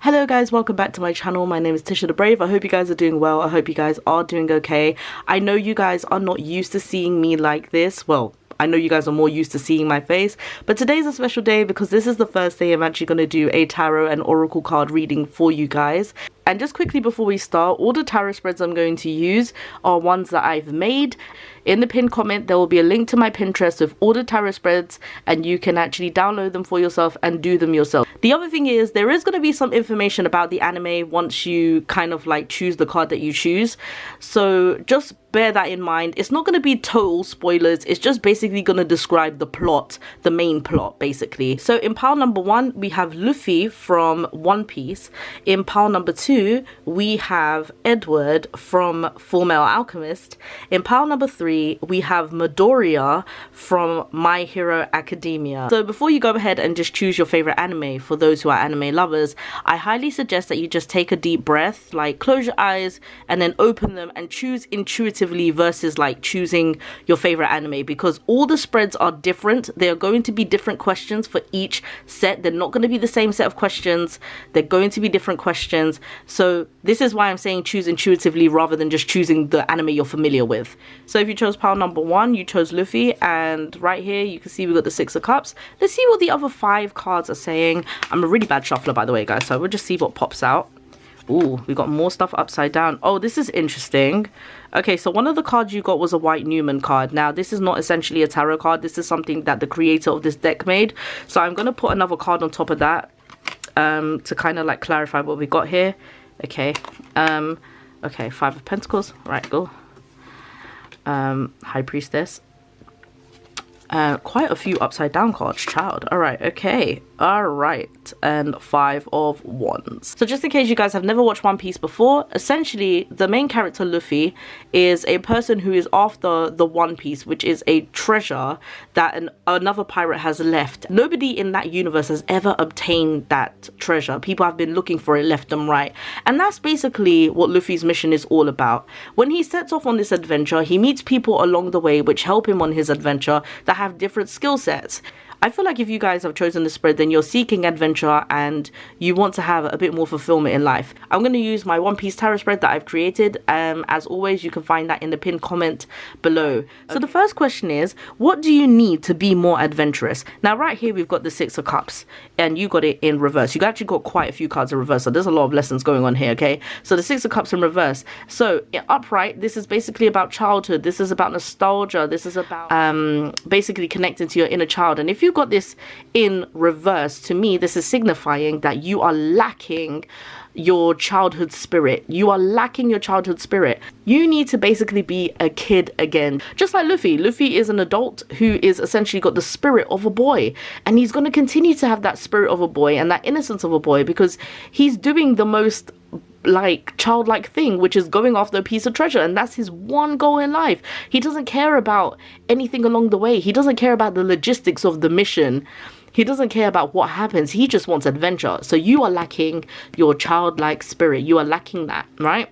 Hello guys, welcome back to my channel. My name is TishaTheBrave. I hope you guys are doing well. I hope you guys are doing okay. I know you guys are not used to seeing me like this. Well, I know you guys are more used to seeing my face, but today's a special day because this is the first day I'm actually going to do a tarot and oracle card reading for you guys. And just quickly before we start, all the tarot spreads I'm going to use are ones that I've made. In the pinned comment, there will be a link to my Pinterest with all the tarot spreads, and you can actually download them for yourself and do them yourself. The other thing is, there is going to be some information about the anime once you kind of like choose the card that you choose. So just bear that in mind. It's not going to be total spoilers. It's just basically going to describe the plot, the main plot, basically. So in pile number 1, we have Luffy from One Piece. In pile number 2, we have Edward from Fullmetal Alchemist. In pile number 3, we have Midoriya from My Hero Academia. So before you go ahead and just choose your favorite anime, for those who are anime lovers, I highly suggest that you just take a deep breath, like close your eyes and then open them and choose intuitively versus like choosing your favorite anime, because all the spreads are different. They are going to be different questions for each set. They're not going to be the same set of questions. They're going to be different questions. So this is why I'm saying choose intuitively rather than just choosing the anime you're familiar with. So if you chose pile number 1, you chose Luffy, and right here you can see we got the 6 of Cups. Let's see what the other 5 cards are saying. I'm a really bad shuffler, by the way, guys, so we'll just see what pops out. Ooh, we got more stuff upside down. Oh, this is interesting. Okay, so one of the cards you got was a White Newman card. Now, this is not essentially a tarot card. This is something that the creator of this deck made. So I'm going to put another card on top of that to kind of like clarify what we got here. Okay, okay, 5 of Pentacles. Right, go. High Priestess. Quite a few upside down cards, child. All right, okay, all right, and 5 of Wands. So just in case you guys have never watched One Piece before, essentially the main character Luffy is a person who is after the One Piece, which is a treasure that another pirate has left. Nobody in that universe has ever obtained that treasure. People have been looking for it left and right, and that's basically what Luffy's mission is all about. When he sets off on this adventure, he meets people along the way which help him on his adventure that have different skill sets. I feel like if you guys have chosen the spread, then you're seeking adventure and you want to have a bit more fulfillment in life. I'm going to use my One Piece tarot spread that I've created. As always, you can find that in the pinned comment below. Okay. So the first question is, what do you need to be more adventurous? Now, right here, we've got the 6 of Cups, and you got it in reverse. You actually got quite a few cards in reverse, so there's a lot of lessons going on here, okay? So the 6 of Cups in reverse. So upright, this is basically about childhood. This is about nostalgia. This is about basically connecting to your inner child. And if you got this in reverse, to me this is signifying that you are lacking your childhood spirit. You are lacking your childhood spirit. You need to basically be a kid again, just like Luffy. Luffy is an adult who is essentially got the spirit of a boy, and he's going to continue to have that spirit of a boy and that innocence of a boy because he's doing the most like childlike thing, which is going after a piece of treasure, and that's his one goal in life. He doesn't care about anything along the way. He doesn't care about the logistics of the mission. He doesn't care about what happens. He just wants adventure. So you are lacking your childlike spirit. You are lacking that, right?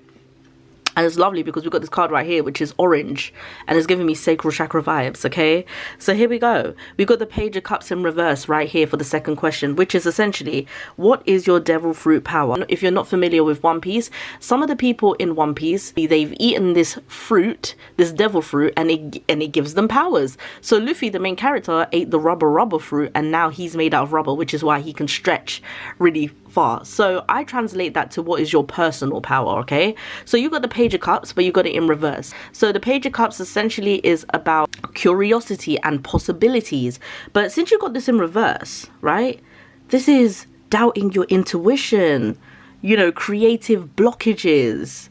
And it's lovely because we've got this card right here, which is orange, and it's giving me sacral chakra vibes, okay? So here we go. We've got the Page of Cups in reverse right here for the second question, which is essentially, what is your devil fruit power? If you're not familiar with One Piece, some of the people in One Piece, they've eaten this fruit, this devil fruit, and it gives them powers. So Luffy, the main character, ate the rubber fruit, and now he's made out of rubber, which is why he can stretch really far. So I translate that to what is your personal power, okay? So you got the Page of Cups, but you got it in reverse. So the Page of Cups essentially is about curiosity and possibilities. But since you got this in reverse, right? This is doubting your intuition, you know, creative blockages,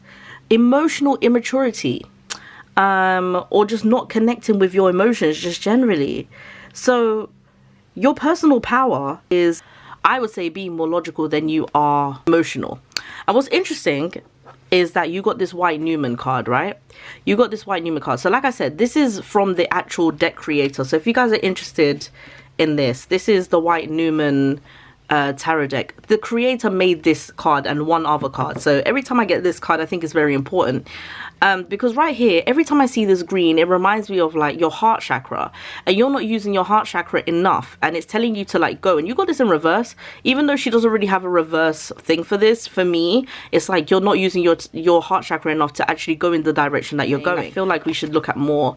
emotional immaturity, or just not connecting with your emotions just generally. So your personal power is, I would say, being more logical than you are emotional. And what's interesting is that you got this White Newman card, right? You got this White Newman card. So like I said, this is from the actual deck creator. So if you guys are interested in this, this is the White Newman tarot deck. The creator made this card and one other card. So every time I get this card, I think it's very important. Because right here, every time I see this green, it reminds me of like your heart chakra, and you're not using your heart chakra enough, and it's telling you to like go. And you got this in reverse, even though she doesn't really have a reverse thing for this. For me, it's like you're not using your heart chakra enough to actually go in the direction that you're going. I feel like we should look at more,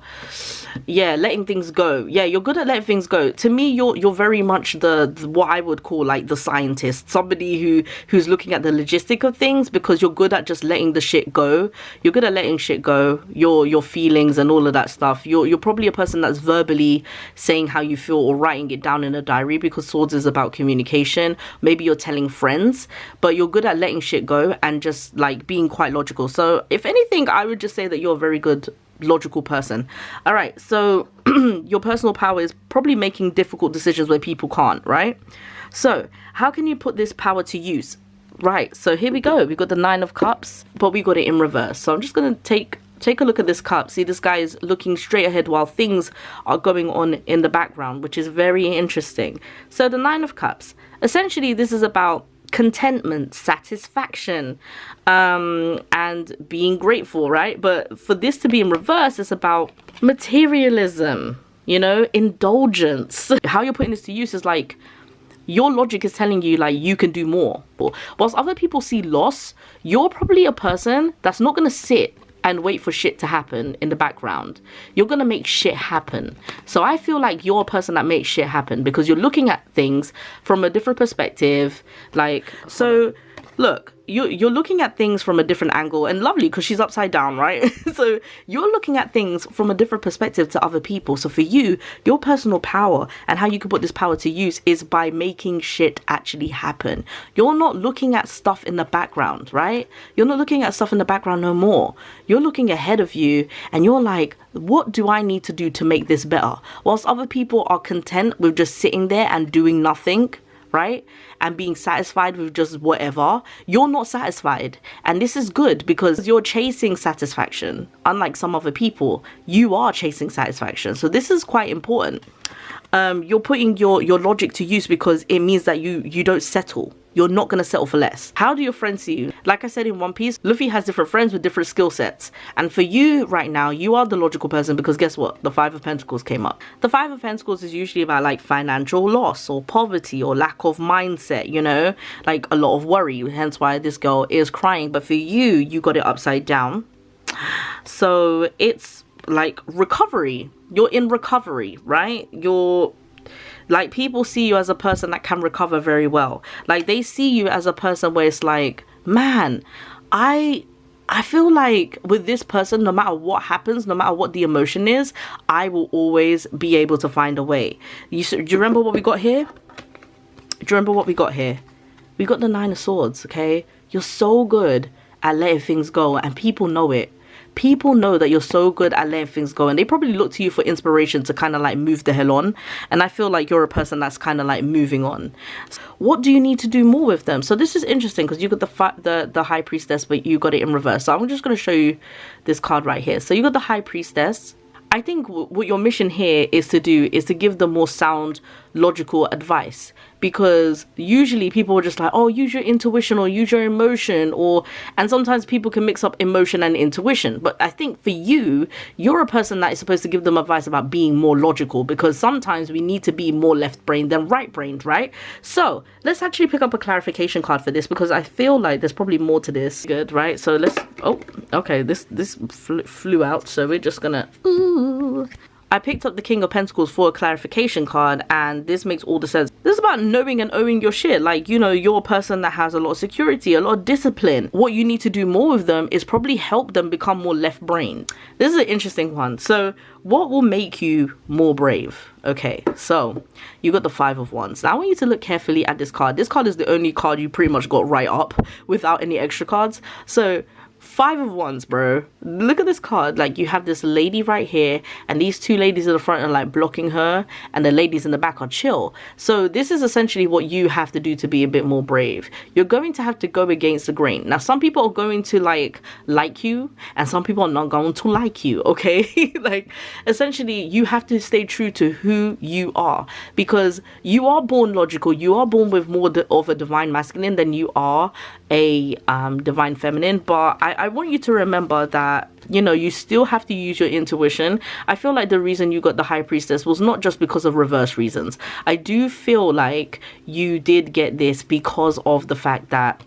letting things go. Yeah, you're good at letting things go. To me, you're very much the what I would call like the scientist, somebody who's looking at the logistic of things, because you're good at just letting the shit go. You're good at letting shit go, your feelings and all of that stuff. You're probably a person that's verbally saying how you feel or writing it down in a diary, because swords is about communication. Maybe you're telling friends, but you're good at letting shit go and just like being quite logical. So if anything, I would just say that you're a very good logical person. All right, so your personal power is probably making difficult decisions when people can't, right? So how can you put this power to use? Right, so here we go. We got the 9 of Cups, but we got it in reverse. So I'm just going to take a look at this cup. See, this guy is looking straight ahead while things are going on in the background, which is very interesting. So the 9 of Cups, essentially this is about contentment, satisfaction, and being grateful, right? But for this to be in reverse, it's about materialism, you know, indulgence. How you're putting this to use is like, your logic is telling you like you can do more. Whilst other people see loss, you're probably a person that's not going to sit and wait for shit to happen in the background. You're going to make shit happen. So I feel like you're a person that makes shit happen, because you're looking at things from a different perspective. Like, so look, you're looking at things from a different angle, and lovely, because she's upside down, right? So you're looking at things from a different perspective to other people. So for you, your personal power and how you can put this power to use is by making shit actually happen. You're not looking at stuff in the background, right? You're not looking at stuff in the background no more. You're looking ahead of you, and you're like, what do I need to do to make this better? Whilst other people are content with just sitting there and doing nothing, right, and being satisfied with just whatever, you're not satisfied. And this is good, because you're chasing satisfaction. Unlike some other people, you are chasing satisfaction. So this is quite important. You're putting your logic to use, because it means that you don't settle. You're not going to settle for less. How do your friends see you? Like I said in One Piece, Luffy has different friends with different skill sets. And for you right now, you are the logical person, because guess what? The 5 of Pentacles came up. The 5 of Pentacles is usually about like financial loss or poverty or lack of mindset, you know, like a lot of worry. Hence why this girl is crying. But for you, you got it upside down. So it's like recovery. You're in recovery, right? You're like, people see you as a person that can recover very well. Like, they see you as a person where it's like, man, I feel like with this person, no matter what happens, no matter what the emotion is, I will always be able to find a way. Do you remember what we got here? Do you remember what we got here? We got the 9 of Swords, okay? You're so good at letting things go, and people know it. People know that you're so good at letting things go, and they probably look to you for inspiration to kind of like move the hell on. And I feel like you're a person that's kind of like moving on. What do you need to do more with them? So this is interesting, because you got the High Priestess, but you got it in reverse. So I'm just going to show you this card right here. So you got the High Priestess. I think what your mission here is to do is to give them more sound, logical advice, because usually people are just like, oh, use your intuition or use your emotion, and sometimes people can mix up emotion and intuition. But I think for you, you're a person that is supposed to give them advice about being more logical, because sometimes we need to be more left-brained than right-brained, right? So let's actually pick up a clarification card for this, because I feel like there's probably more to this. Good, right? So let's, oh, okay, this flew out, so we're just gonna, ooh. I picked up the King of Pentacles for a clarification card, and this makes all the sense. This is about knowing and owning your shit. Like, you know, you're a person that has a lot of security, a lot of discipline. What you need to do more with them is probably help them become more left-brained. This is an interesting one. So what will make you more brave? Okay, so you got the 5 of Wands. Now I want you to look carefully at this card. This card is the only card you pretty much got right up without any extra cards. So Five of Wands, bro. Look at this card. Like, you have this lady right here, and these two ladies in the front are like blocking her, and the ladies in the back are chill. So this is essentially what you have to do to be a bit more brave. You're going to have to go against the grain. Now, some people are going to like you, and some people are not going to like you, okay? Like, essentially, you have to stay true to who you are, because you are born logical. You are born with more of a divine masculine than you are a divine feminine. But I want you to remember that, you know, you still have to use your intuition. I feel like the reason you got the High Priestess was not just because of reverse reasons. I do feel like you did get this because of the fact that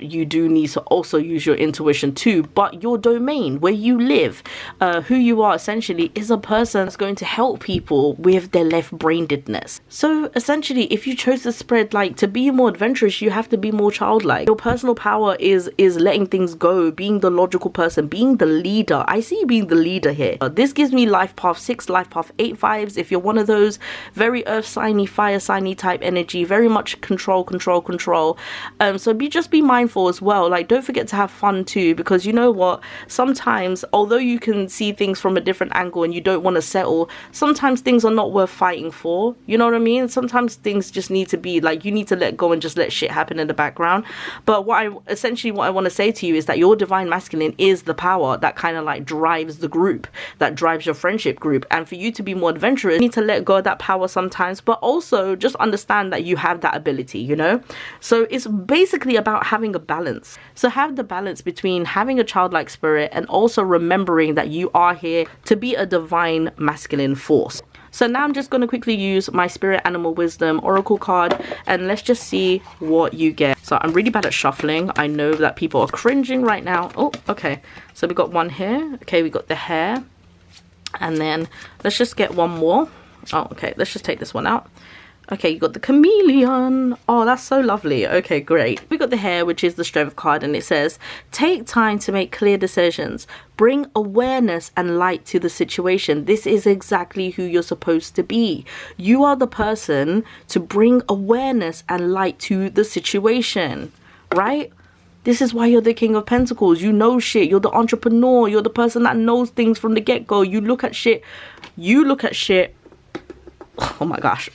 you do need to also use your intuition too, but your domain where you live, who you are essentially, is a person that's going to help people with their left-brainedness. So essentially, if you chose to spread, like, to be more adventurous, you have to be more childlike. Your personal power is letting things go, being the logical person, being the leader. I see you being the leader here. This gives me life path 6, life path 8 vibes. If you're one of those very earth signy, fire signy type energy, very much control. So be mindful as well. Like, don't forget to have fun too, because you know what, sometimes, although you can see things from a different angle and you don't want to settle, sometimes things are not worth fighting for. You know what I mean? Sometimes things just need to be like, you need to let go and just let shit happen in the background. But what I want to say to you is that your divine masculine is the power that kind of like drives the group, that drives your friendship group. And for you to be more adventurous, you need to let go of that power sometimes, but also just understand that you have that ability, you know? So it's basically about having a balance. So have the balance between having a childlike spirit and also remembering that you are here to be a divine masculine force. So now I'm just going to quickly use my Spirit Animal Wisdom Oracle card, and let's just see what you get. So I'm really bad at shuffling. I know that people are cringing right now. Oh, okay. So we got one here. Okay, we got the hair. And then let's just get one more. Oh, okay. Let's just take this one out. Okay, you got the chameleon. Oh, that's so lovely. Okay, great. We got the hair, which is the strength card, and it says, take time to make clear decisions. Bring awareness and light to the situation. This is exactly who you're supposed to be. You are the person to bring awareness and light to the situation, right? This is why you're the King of Pentacles. You know shit. You're the entrepreneur. You're the person that knows things from the get-go. You look at shit. Oh my gosh.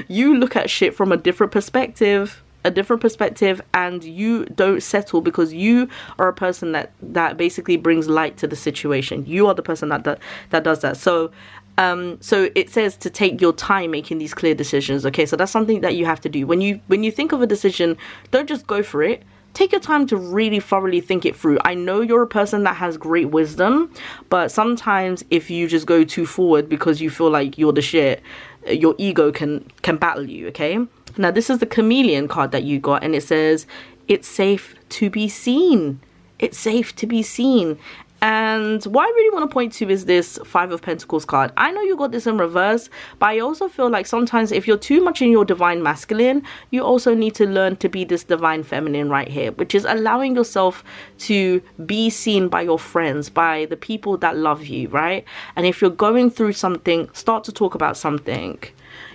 You look at shit from a different perspective, and you don't settle, because you are a person that basically brings light to the situation. You are the person that does that. So it says to take your time making these clear decisions. Okay, so that's something that you have to do. When you think of a decision, don't just go for it. Take your time to really thoroughly think it through. I know you're a person that has great wisdom, but sometimes if you just go too forward because you feel like you're the shit, your ego can battle you, okay? Now, this is the chameleon card that you got, and it says, it's safe to be seen. It's safe to be seen. And what I really want to point to is this 5 of Pentacles card. I know you got this in reverse, but I also feel like sometimes if you're too much in your divine masculine, you also need to learn to be this divine feminine right here, which is allowing yourself to be seen by your friends, by the people that love you, right? And if you're going through something, start to talk about something.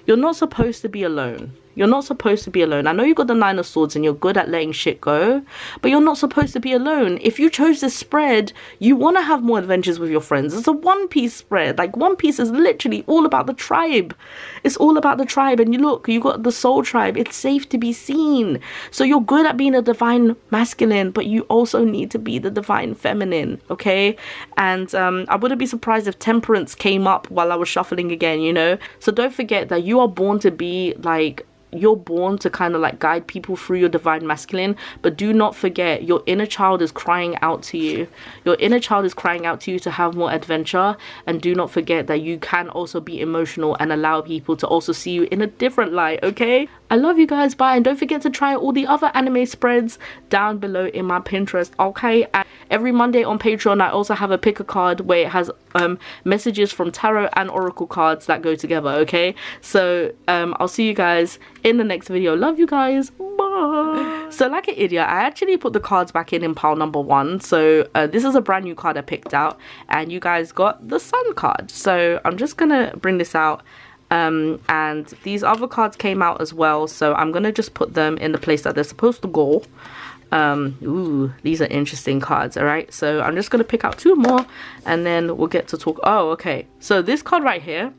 You're not supposed to be alone. You're not supposed to be alone. I know you got the 9 of Swords and you're good at letting shit go, but you're not supposed to be alone. If you chose this spread, you want to have more adventures with your friends. It's a One Piece spread. Like, One Piece is literally all about the tribe. It's all about the tribe. And you look, you got the soul tribe. It's safe to be seen. So you're good at being a divine masculine, but you also need to be the divine feminine, okay? And I wouldn't be surprised if temperance came up while I was shuffling again, you know? So don't forget that you are born to be like, you're born to kind of like guide people through your divine masculine, but do not forget your inner child is crying out to you. Your inner child is crying out to you to have more adventure, and do not forget that you can also be emotional and allow people to also see you in a different light, okay? I love you guys, bye, and don't forget to try all the other anime spreads down below in my Pinterest, okay? And every Monday on Patreon I also have a pick a card where it has messages from tarot and oracle cards that go together, okay? So I'll see you guys in the next video. Love you guys, bye. So like an idiot, I actually put the cards back in pile number 1. So this is a brand new card I picked out, and you guys got the Sun card. So I'm just gonna bring this out, and these other cards came out as well, so I'm gonna just put them in the place that they're supposed to go. Ooh, these are interesting cards. All right, so I'm just gonna pick out 2 more and then we'll get to talk. Oh, okay, so this card right here,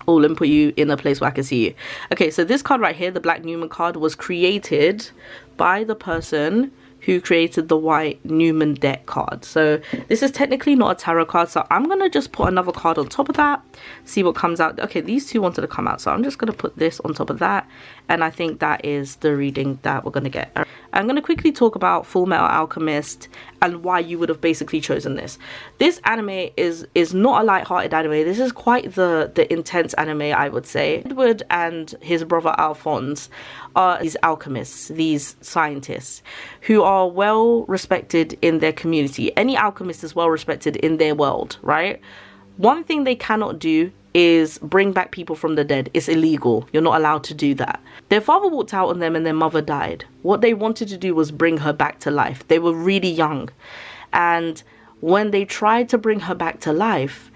oh, let me put you in a place where I can see you. Okay, so this card right here, the Black Newman card, was created by the person who created the White Newman deck card. So this is technically not a tarot card, so I'm gonna just put another card on top of that, see what comes out. Okay, these 2 wanted to come out, so I'm just gonna put this on top of that, and I think that is the reading that we're gonna get. I'm gonna quickly talk about Full Metal Alchemist and why you would have basically chosen this. This anime is not a light-hearted anime. This is quite the intense anime, I would say. Edward and his brother Alphonse are these alchemists, these scientists, who are well respected in their community. Any alchemist is well respected in their world, right? One thing they cannot do is bring back people from the dead. It's illegal. You're not allowed to do that. Their father walked out on them and their mother died. What they wanted to do was bring her back to life. They were really young. And when they tried to bring her back to life,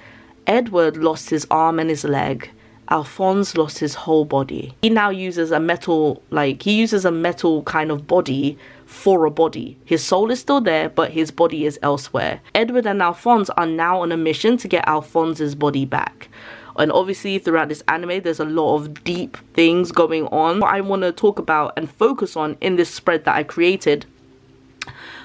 Edward lost his arm and his leg. Alphonse lost his whole body. He now uses a metal, kind of body for a body. His soul is still there, but his body is elsewhere. Edward and Alphonse are now on a mission to get Alphonse's body back. And obviously throughout this anime, there's a lot of deep things going on. What I want to talk about and focus on in this spread that I created,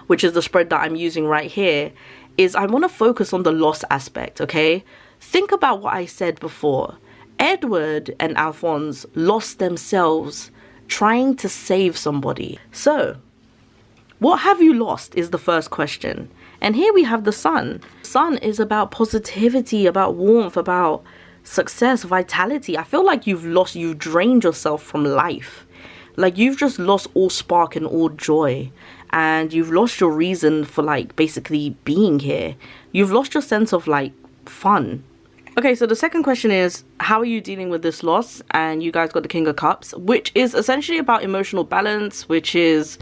which is the spread that I'm using right here, is I want to focus on the loss aspect, okay? Think about what I said before. Edward and Alphonse lost themselves trying to save somebody. So, what have you lost is the first question. And here we have the sun. Sun is about positivity, about warmth, about success, vitality. I feel like you've drained yourself from life. Like you've just lost all spark and all joy. And you've lost your reason for like basically being here. You've lost your sense of like fun. Okay, so the second question is, how are you dealing with this loss? And you guys got the King of Cups, which is essentially about emotional balance, which is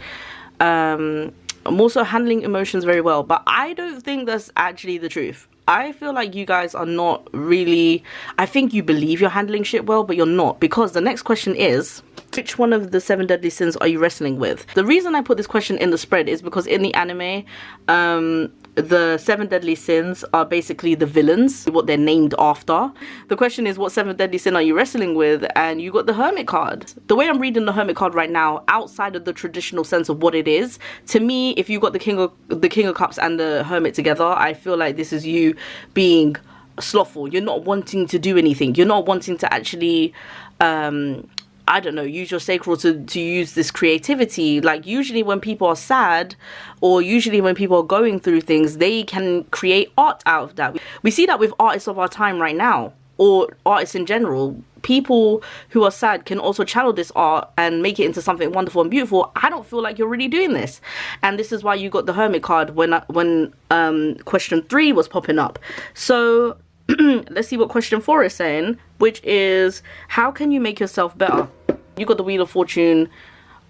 I'm also handling emotions very well. But I don't think that's actually the truth. I feel like you guys are not really, I think you believe you're handling shit well, but you're not. Because the next question is, which one of the 7 deadly sins are you wrestling with? The reason I put this question in the spread is because in the anime, the 7 deadly sins are basically the villains, what they're named after. The question is, what 7 deadly sin are you wrestling with? And you got the Hermit card. The way I'm reading the Hermit card right now, outside of the traditional sense of what it is, to me, if you got the King of Cups and the Hermit together, I feel like this is you being slothful. You're not wanting to do anything. You're not wanting to actually I don't know, use your sacral to use this creativity. Like usually when people are sad, or usually when people are going through things, they can create art out of that. We see that with artists of our time right now, or artists in general. People who are sad can also channel this art and make it into something wonderful and beautiful. I don't feel like you're really doing this. And this is why you got the Hermit card when question 3 was popping up. So let's see what question 4 is saying, which is, how can you make yourself better? You got the Wheel of Fortune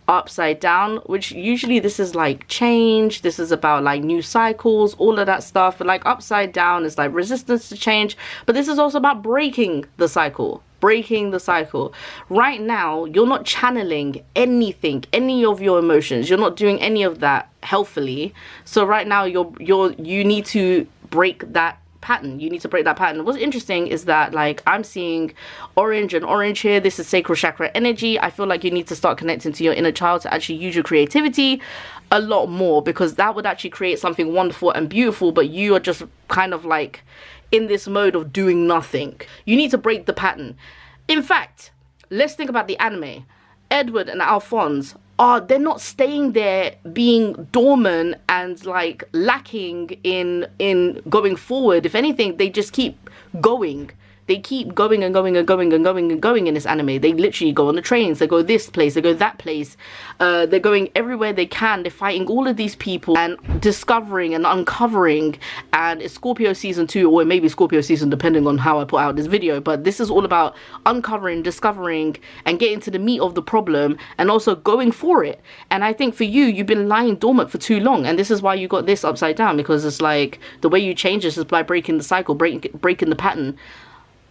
upside down, which usually this is like change. This is about like new cycles, all of that stuff. But like upside down is like resistance to change. But this is also about breaking the cycle. Breaking the cycle. Right now, you're not channeling anything, any of your emotions. You're not doing any of that healthily. So right now, you need to break that pattern. You need to break that pattern. What's interesting is that like I'm seeing orange and orange here. This is sacral chakra energy. I feel like you need to start connecting to your inner child to actually use your creativity a lot more, because that would actually create something wonderful and beautiful, but you are just kind of like in this mode of doing nothing. You need to break the pattern. In fact, let's think about the anime. Edward and Alphonse they're not staying there being dormant and like lacking in going forward. If anything, they just keep going. They keep going and going and going and going and going in this anime. They literally go on the trains, they go this place, they go that place. They're going everywhere they can. They're fighting all of these people and discovering and uncovering. And it's Scorpio season 2, or it may be Scorpio season depending on how I put out this video. But this is all about uncovering, discovering, and getting to the meat of the problem, and also going for it. And I think for you, you've been lying dormant for too long. And this is why you got this upside down, because it's like the way you change this is by breaking the cycle, breaking the pattern.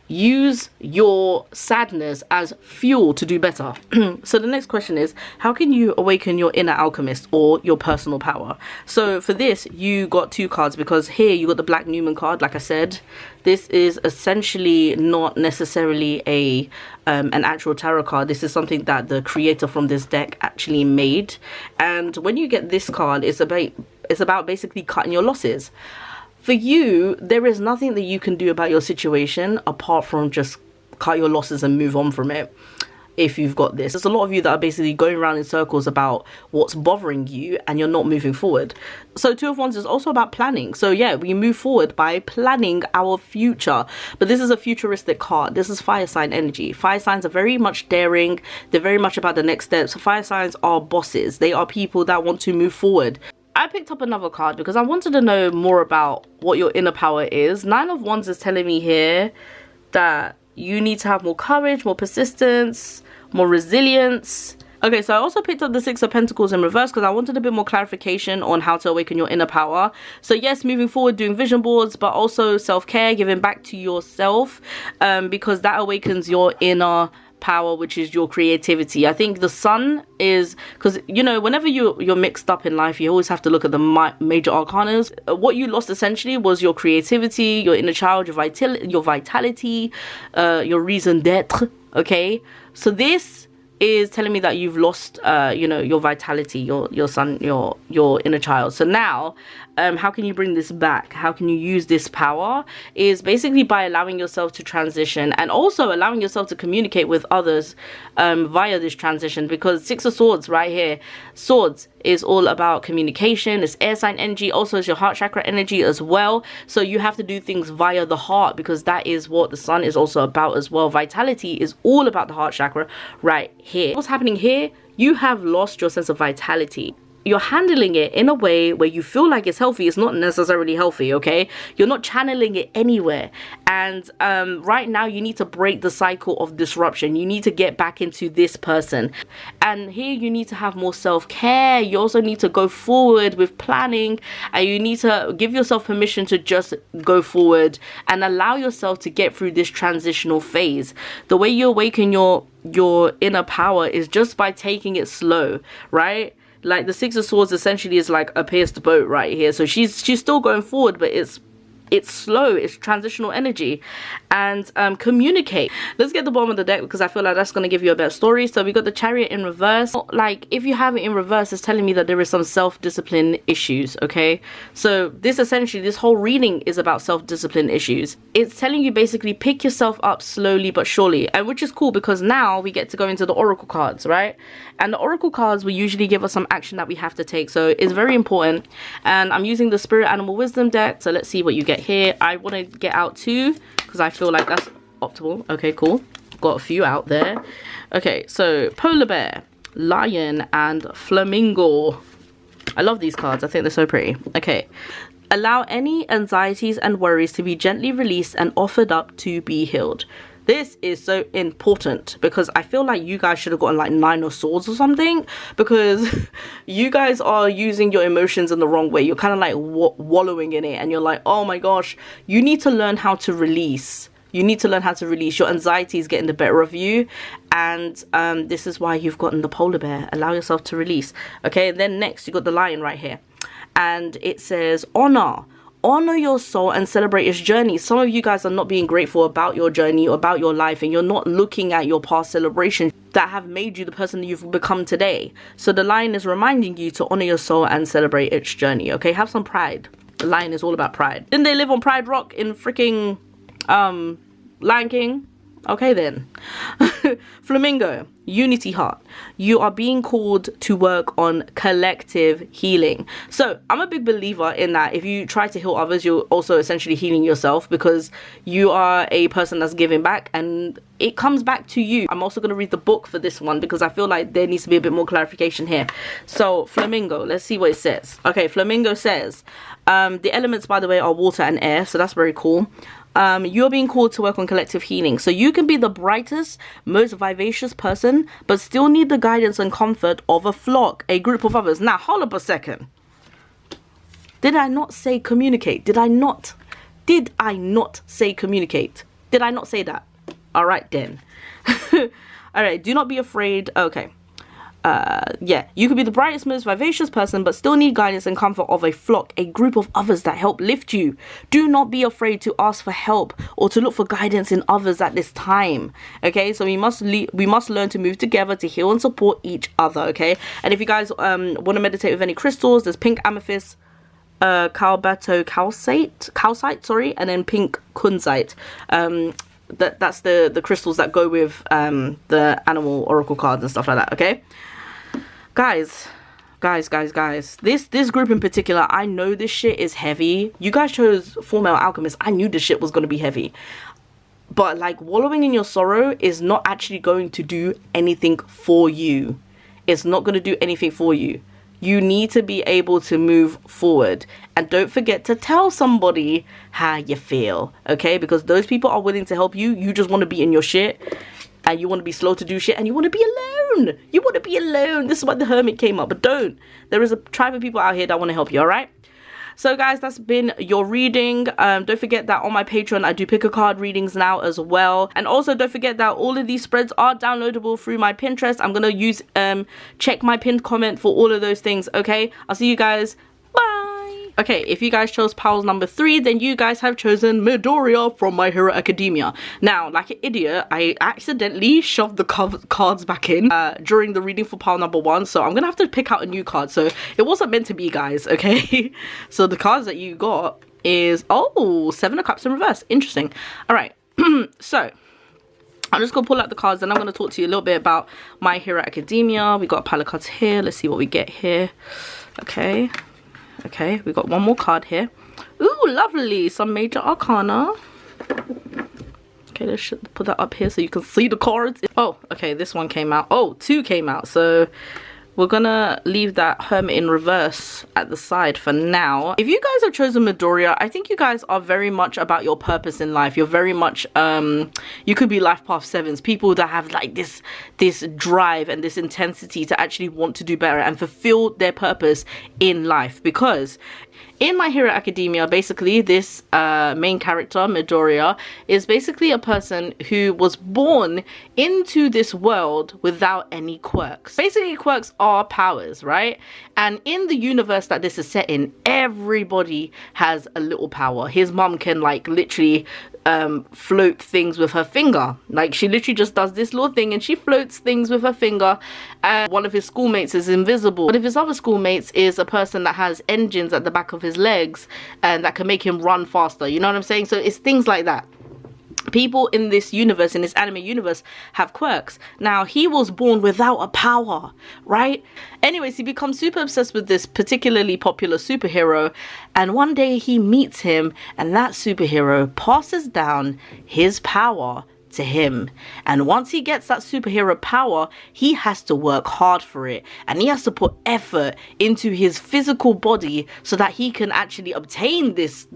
use your sadness as fuel to do better. So the next question is, how can you awaken your inner alchemist or your personal power? So for this, you got 2 cards, because here you got the Black Newman card. Like I said, this is essentially not necessarily an actual tarot card. This is something that the creator from this deck actually made. And when you get this card, it's about basically cutting your losses. For you, there is nothing that you can do about your situation apart from just cut your losses and move on from it. If you've got this, there's a lot of you that are basically going around in circles about what's bothering you and you're not moving forward. So 2 of Wands is also about planning. So yeah, we move forward by planning our future. But this is a futuristic card. This is fire sign energy. Fire signs are very much daring. They're very much about the next steps. Fire signs are bosses. They are people that want to move forward. I picked up another card because I wanted to know more about what your inner power is. 9 of Wands is telling me here that you need to have more courage, more persistence, more resilience. Okay, so I also picked up the 6 of Pentacles in reverse because I wanted a bit more clarification on how to awaken your inner power. So yes, moving forward, doing vision boards, but also self-care, giving back to yourself, because that awakens your inner power, which is your creativity. I think the Sun is, because you know, whenever you're mixed up in life, you always have to look at the major arcanas. What you lost essentially was your creativity, your inner child, your vitality, your raison d'être. Okay, so this is telling me that you've lost you know, your vitality, your sun, your inner child. So now how can you bring this back? How can you use this power? Is basically by allowing yourself to transition, and also allowing yourself to communicate with others via this transition, because 6 of Swords right here, Swords is all about communication. It's air sign energy, also it's your heart chakra energy as well. So you have to do things via the heart, because that is what the Sun is also about as well. Vitality is all about the heart chakra right here. What's happening here? You have lost your sense of vitality. You're handling it in a way where you feel like it's healthy. It's not necessarily healthy, okay? You're not channeling it anywhere. And right now you need to break the cycle of disruption. You need to get back into this person. And here you need to have more self-care. You also need to go forward with planning, and you need to give yourself permission to just go forward and allow yourself to get through this transitional phase. The way you awaken your inner power is just by taking it slow, right? Like the 6 of Swords essentially is like a pierced boat right here. So she's still going forward, but it's slow, it's transitional energy. And communicate. Let's get the bottom of the deck, because I feel like that's going to give you a better story. So we got the Chariot in reverse. Like if you have it in reverse, it's telling me that there is some self-discipline issues, okay? So this essentially, this whole reading is about self-discipline issues. It's telling you basically pick yourself up slowly but surely, and which is cool, because now we get to go into the Oracle cards, right? And the Oracle cards will usually give us some action that we have to take. So it's very important. And I'm using the Spirit Animal Wisdom deck. So let's see what you get here. I want to get out 2 because I feel like that's optimal. Okay, cool. Got a few out there. Okay, so Polar Bear, Lion, and Flamingo. I love these cards. I think they're so pretty. Okay. Allow any anxieties and worries to be gently released and offered up to be healed. This is so important, because I feel like you guys should have gotten like 9 of Swords or something, because you guys are using your emotions in the wrong way. You're kind of like wallowing in it, and you're like, oh my gosh, you need to learn how to release. You need to learn how to release. Your anxiety is getting the better of you, and this is why you've gotten the Polar Bear. Allow yourself to release. Okay, then next you got the Lion right here, and it says honor your soul and celebrate its journey. Some of you guys are not being grateful about your journey or about your life, and you're not looking at your past celebrations that have made you the person that you've become today. So the Lion is reminding you to honor your soul and celebrate its journey. Okay, have some pride. The Lion is all about pride. Didn't they live on Pride Rock in freaking Lion King? Okay then. Flamingo, Unity Heart. You are being called to work on collective healing. So I'm a big believer in that. If you try to heal others, you're also essentially healing yourself, because you are a person that's giving back and it comes back to you. I'm also going to read the book for this one, because I feel like there needs to be a bit more clarification here. So Flamingo, let's see what it says. Okay, Flamingo says the elements, by the way, are water and air, so that's very cool. You're being called to work on collective healing. So you can be the brightest, most vivacious person, but still need the guidance and comfort of a flock, a group of others. Now, hold up a second. Did I not say communicate? Did I not say communicate? Did I not say that? All right then. All right, do not be afraid. Okay. Yeah, you could be the brightest, most vivacious person, but still need guidance and comfort of a flock, a group of others that help lift you. Do not be afraid to ask for help or to look for guidance in others at this time. Okay, so we must learn to move together to heal and support each other. Okay, and if you guys want to meditate with any crystals, there's pink amethyst, calcite, sorry, and then pink kunzite. That's the crystals that go with the animal oracle cards and stuff like that. Okay, guys, this group in particular, I know this shit is heavy. You guys chose Full Metal Alchemist. I knew this shit was going to be heavy, but like, wallowing in your sorrow is not actually going to do anything for you. It's not going to do anything for you. You need to be able to move forward, and don't forget to tell somebody how you feel, okay? Because those people are willing to help you. You just want to be in your shit, and you want to be slow to do shit, and you want to be alone. You want to be alone. This is why the hermit came up, but don't. There is a tribe of people out here that want to help you, all right? So guys, that's been your reading. Don't forget that on my Patreon, I do pick a card readings now as well. And also don't forget that all of these spreads are downloadable through my Pinterest. I'm gonna use check my pinned comment for all of those things. Okay, I'll see you guys. Bye. Okay, if you guys chose Pals number 3, then you guys have chosen Midoriya from My Hero Academia. Now, like an idiot, I accidentally shoved the cards back in during the reading for Pal number 1, so I'm gonna have to pick out a new card. So it wasn't meant to be, guys, okay? So the cards that you got is, oh, 7 of Cups in reverse. Interesting. All right, so I'm just gonna pull out the cards, and I'm gonna talk to you a little bit about My Hero Academia. We got a pile of cards here. Let's see what we get here. Okay, we got one more card here. Ooh, lovely. Some major arcana. Okay, let's put that up here so you can see the cards. Oh, okay, this one came out. Oh, 2 came out. So we're gonna leave that hermit in reverse at the side for now. If you guys have chosen Midoriya, I think you guys are very much about your purpose in life. You're very much, you could be life path 7s, people that have like this drive and this intensity to actually want to do better and fulfill their purpose in life. Because in My Hero Academia, basically, this main character, Midoriya, is basically a person who was born into this world without any quirks. Basically, quirks are powers, right? And in the universe that this is set in, everybody has a little power. His mom can, like, literally float things with her finger. Like, she literally just does this little thing and she floats things with her finger. And one of his schoolmates is invisible. One of his other schoolmates is a person that has engines at the back of his legs and that can make him run faster. You know what I'm saying? So it's things like that. People in this universe, in this anime universe, have quirks. Now, he was born without a power, right? Anyways, he becomes super obsessed with this particularly popular superhero, and one day he meets him, and that superhero passes down his power to him. And once he gets that superhero power, he has to work hard for it, and he has to put effort into his physical body so that he can actually obtain this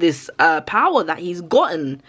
power that he's gotten.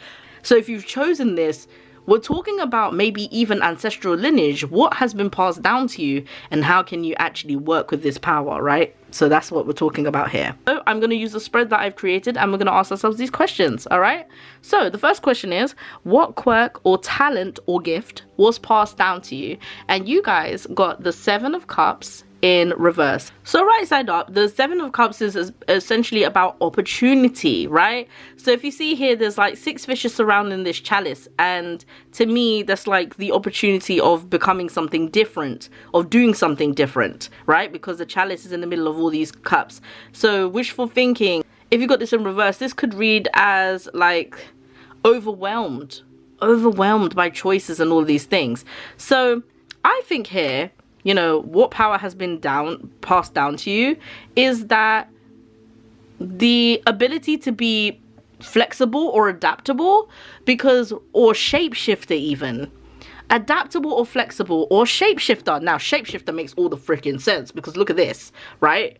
So if you've chosen this, we're talking about maybe even ancestral lineage. What has been passed down to you and how can you actually work with this power, right? So that's what we're talking about here. So I'm going to use the spread that I've created and we're going to ask ourselves these questions, all right? So the first question is, what quirk or talent or gift was passed down to you? And you guys got the 7 of Cups in reverse. So right side up, the 7 of Cups is essentially about opportunity, right? So if you see here, there's like 6 fishes surrounding this chalice, and to me that's like the opportunity of becoming something different, of doing something different, right? Because the chalice is in the middle of all these cups. So wishful thinking, if you got this in reverse, this could read as like overwhelmed by choices and all these things. So I think here, you know, what power has been passed down to you is that the ability to be flexible or adaptable, or shapeshifter even. Adaptable or flexible or shapeshifter. Now, shapeshifter makes all the freaking sense because look at this, right?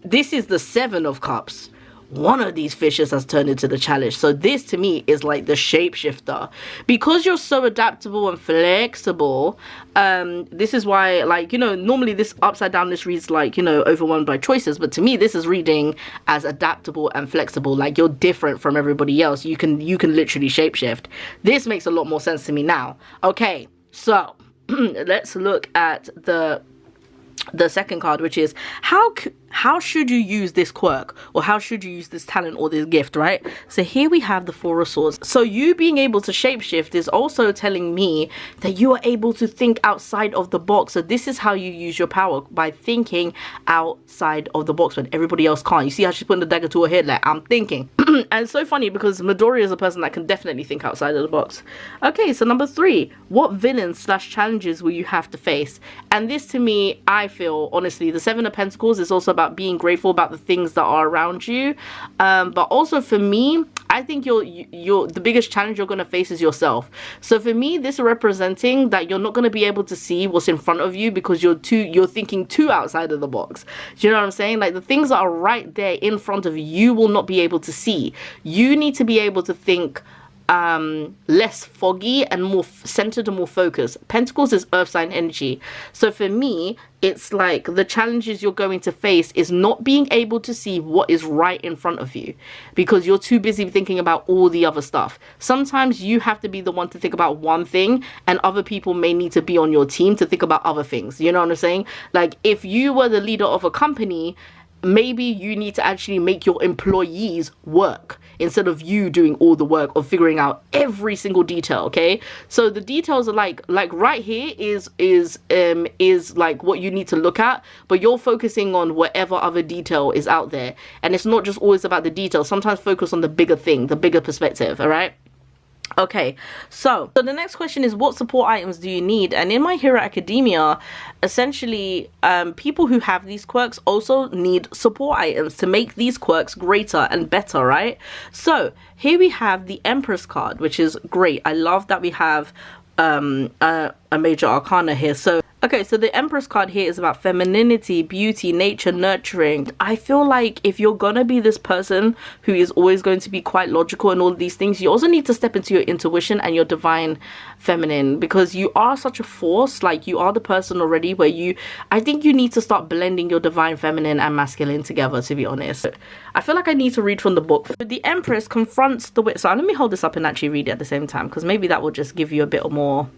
This is the 7 of Cups. one of these fishes has turned into the challenge. So this to me is like the shapeshifter. Because you're so adaptable and flexible, this is why, like, you know, normally this upside down list reads like, you know, overwhelmed by choices, but to me this is reading as adaptable and flexible. Like, you're different from everybody else. You can literally shapeshift. This makes a lot more sense to me now. Okay, so let's look at the second card, which is how should you use this quirk, or how should you use this talent or this gift, right? So here we have the Four of Swords. So you being able to shapeshift is also telling me that you are able to think outside of the box. So this is how you use your power, by thinking outside of the box when everybody else can't. You see how she's putting the dagger to her head, like, I'm thinking. And it's so funny because Midori is a person that can definitely think outside of the box. Okay, so number 3, what villains / challenges will you have to face? And this, to me, I feel, honestly, the Seven of Pentacles is also about being grateful about the things that are around you, but also for me, I think the biggest challenge you're going to face is yourself. So for me, this is representing that you're not going to be able to see what's in front of you because you're thinking too outside of the box. Do you know what I'm saying? Like, the things that are right there in front of you will not be able to see. You need to be able to think less foggy and more centered and more focused. Pentacles is earth sign energy. So for me, it's like the challenges you're going to face is not being able to see what is right in front of you because you're too busy thinking about all the other stuff. Sometimes you have to be the one to think about one thing, and other people may need to be on your team to think about other things. You know what I'm saying? Like, if you were the leader of a company, maybe you need to actually make your employees work instead of you doing all the work of figuring out every single detail. Okay, so the details are like right here is like what you need to look at, but you're focusing on whatever other detail is out there, and it's not just always about the details. Sometimes focus on the bigger thing, the bigger perspective. All right. Okay, so the next question is, what support items do you need? And in My Hero Academia, essentially, people who have these quirks also need support items to make these quirks greater and better, right? So here we have the Empress card, which is great. I love that we have a major arcana here. So okay, so the Empress card here is about femininity, beauty, nature, nurturing. I feel like if you're gonna be this person who is always going to be quite logical and all of these things, you also need to step into your intuition and your divine feminine, because you are such a force. Like, you are the person already where I think you need to start blending your divine feminine and masculine together, to be honest. I feel like I need to read from the book. The Empress confronts the witch. So let me hold this up and actually read it at the same time, because maybe that will just give you a bit more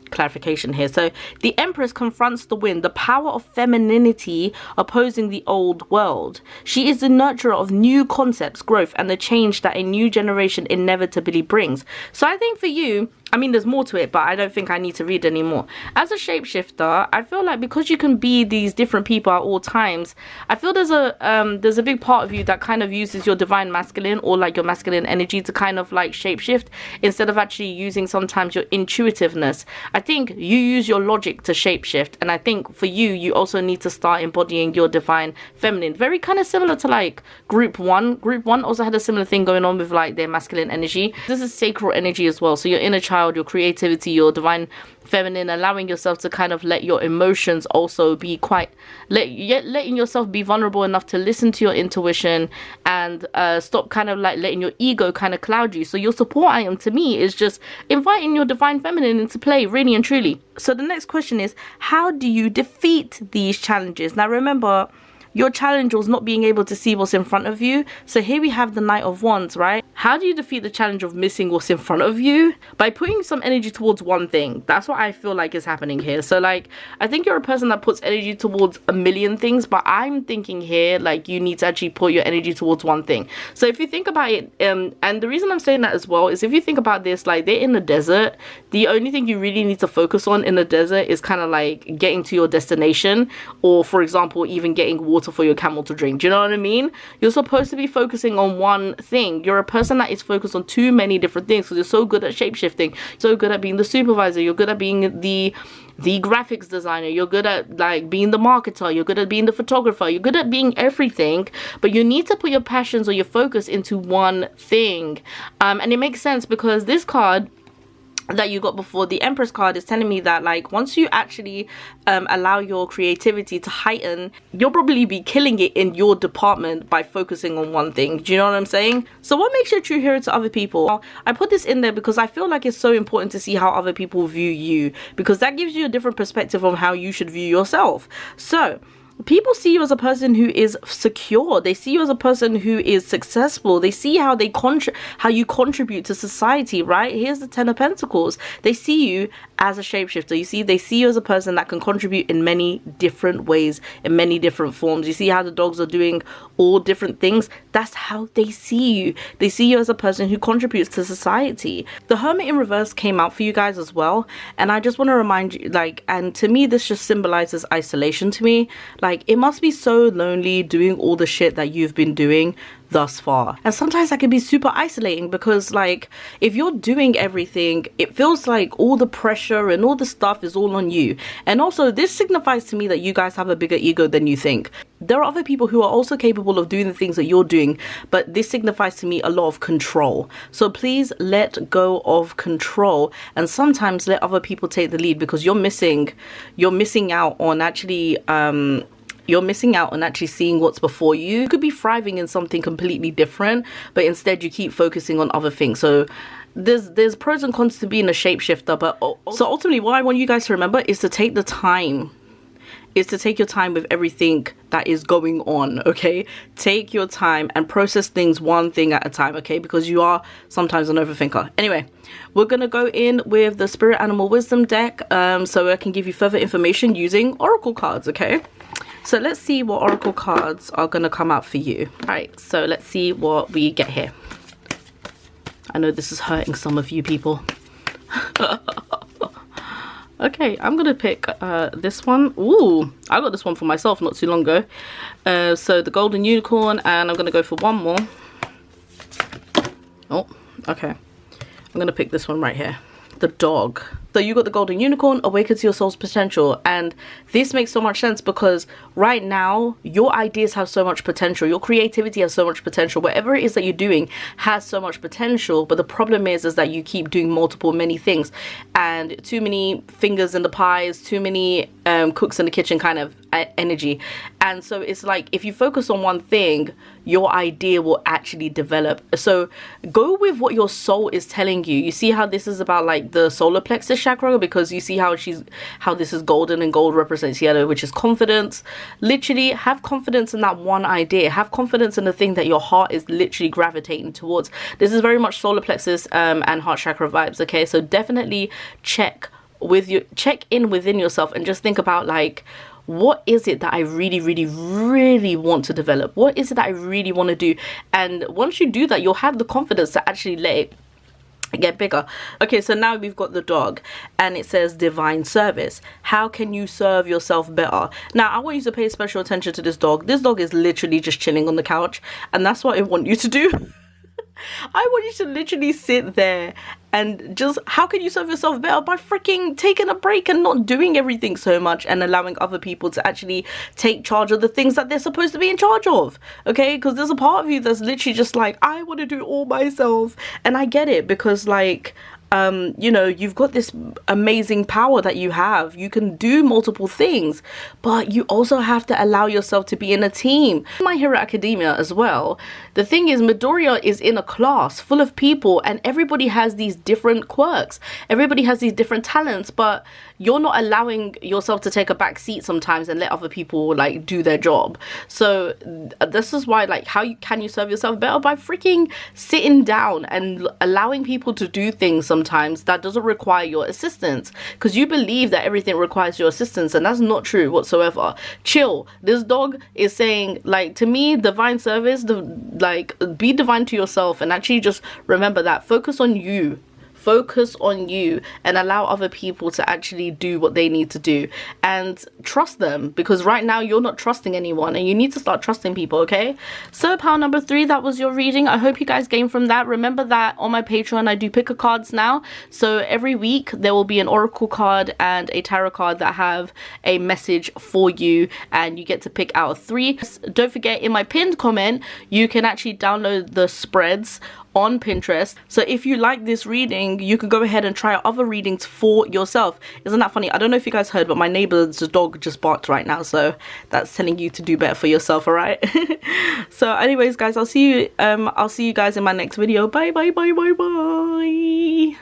clarification here. So the Empress confronts the wind, the power of femininity opposing the old world. She is the nurturer of new concepts, growth, and the change that a new generation inevitably brings. So I think for you, I mean, there's more to it, but I don't think I need to read anymore. As a shapeshifter, I feel like because you can be these different people at all times, I feel there's a big part of you that kind of uses your divine masculine or like your masculine energy to kind of like shapeshift instead of actually using sometimes your intuitiveness. I think you use your logic to shapeshift, and I think for you, you also need to start embodying your divine feminine. Very kind of similar to like group one. Group one also had a similar thing going on with like their masculine energy. This is sacral energy as well. So your inner child, your creativity, your divine feminine, allowing yourself to kind of let your emotions also be quite, letting yourself be vulnerable enough to listen to your intuition and stop kind of like letting your ego kind of cloud you. So your support item to me is just inviting your divine feminine into play, really and truly. So the next question is, how do you defeat these challenges? Now remember, your challenge was not being able to see what's in front of you. So here we have the Knight of Wands, right? How do you defeat the challenge of missing what's in front of you? By putting some energy towards one thing. That's what I feel like is happening here. So like, I think you're a person that puts energy towards a million things, but I'm thinking here like you need to actually put your energy towards one thing. So if you think about it, and the reason I'm saying that as well is if you think about this, like they're in the desert, the only thing you really need to focus on in the desert is kind of like getting to your destination, or for example, even getting water for your camel to drink. Do you know what I mean? You're supposed to be focusing on one thing. You're a person that is focused on too many different things because you're so good at shapeshifting, so good at being the supervisor, you're good at being the graphics designer, you're good at like being the marketer, you're good at being the photographer, you're good at being everything, but you need to put your passions or your focus into one thing. And it makes sense because this card that you got before, the Empress card, is telling me that like once you actually allow your creativity to heighten, you'll probably be killing it in your department by focusing on one thing. Do you know what I'm saying? So what makes you a true hero to other people? I put this in there because I feel like it's so important to see how other people view you, because that gives you a different perspective of how you should view yourself. So people see you as a person who is secure. They see you as a person who is successful. They see how how you contribute to society, right? Here's the Ten of Pentacles. They see you as a shapeshifter. You see, they see you as a person that can contribute in many different ways, in many different forms. You see how the dogs are doing all different things? That's how they see you. They see you as a person who contributes to society. The Hermit in reverse came out for you guys as well. And I just want to remind you, like, and to me, this just symbolizes isolation to me. Like, it must be so lonely doing all the shit that you've been doing thus far. And sometimes that can be super isolating, because like if you're doing everything, it feels like all the pressure and all the stuff is all on you. And also this signifies to me that you guys have a bigger ego than you think. There are other people who are also capable of doing the things that you're doing, but this signifies to me a lot of control. So please let go of control and sometimes let other people take the lead, because you're missing out on actually you're missing out on actually seeing what's before you. You could be thriving in something completely different, but instead you keep focusing on other things. So there's pros and cons to being a shapeshifter, but so ultimately what I want you guys to remember is to take the time. Is to take your time with everything that is going on, okay? Take your time and process things one thing at a time, okay? Because you are sometimes an overthinker. Anyway, we're gonna go in with the Spirit Animal Wisdom deck, so I can give you further information using oracle cards, okay? So let's see what oracle cards are gonna come out for you. All right, so let's see what we get here. I know this is hurting some of you people. Okay, I'm gonna pick this one. Ooh, I got this one for myself not too long ago. So the Golden Unicorn, and I'm gonna go for one more. Oh, okay. I'm gonna pick this one right here. The Dog. So you got the Golden Unicorn, awaken to your soul's potential. And this makes so much sense because right now your ideas have so much potential. Your creativity has so much potential. Whatever it is that you're doing has so much potential. But the problem is that you keep doing many things, and too many fingers in the pies, too many cooks in the kitchen kind of energy. And so it's like if you focus on one thing, your idea will actually develop. So go with what your soul is telling you. You see how this is about like the solar plexus chakra, because you see how this is golden and gold represents yellow, which is confidence. Literally have confidence in that one idea. Have confidence in the thing that your heart is literally gravitating towards. This is very much solar plexus and heart chakra vibes, okay? So definitely check in within yourself and just think about like, what is it that I really want to develop? What is it that I really want to do? And once you do that, you'll have the confidence to actually let it get bigger. Okay, so now we've got the Dog, and it says divine service. How can you serve yourself better? Now I want you to pay special attention to this dog. This dog is literally just chilling on the couch, and that's what I want you to do. I want you to literally sit there and just, how can you serve yourself better? By freaking taking a break and not doing everything so much, and allowing other people to actually take charge of the things that they're supposed to be in charge of, okay? Because there's a part of you that's literally just like, I want to do it all myself. And I get it, because like you know, you've got this amazing power that you have. You can do multiple things, but you also have to allow yourself to be in a team. My Hero Academia as well. The thing is, Midoriya is in a class full of people, and everybody has these different quirks. Everybody has these different talents, but you're not allowing yourself to take a back seat sometimes and let other people like do their job. So this is why, like, can you serve yourself better? By freaking sitting down and allowing people to do things sometimes that doesn't require your assistance, because you believe that everything requires your assistance, and that's not true whatsoever. Chill. This dog is saying, like, to me, divine service, like, be divine to yourself, and actually just remember that. Focus on you. Focus on you and allow other people to actually do what they need to do, and trust them, because right now you're not trusting anyone, and you need to start trusting people, okay? So pile number 3, that was your reading. I hope you guys gained from that. Remember that on my Patreon I do picker cards now, so every week there will be an oracle card and a tarot card that have a message for you, and you get to pick out 3. Don't forget, in my pinned comment you can actually download the spreads on Pinterest. So if you like this reading, you can go ahead and try out other readings for yourself. Isn't that funny? I don't know if you guys heard, but my neighbor's dog just barked right now, so that's telling you to do better for yourself, all right? So anyways, guys, I'll see you guys in my next video. Bye bye bye bye bye.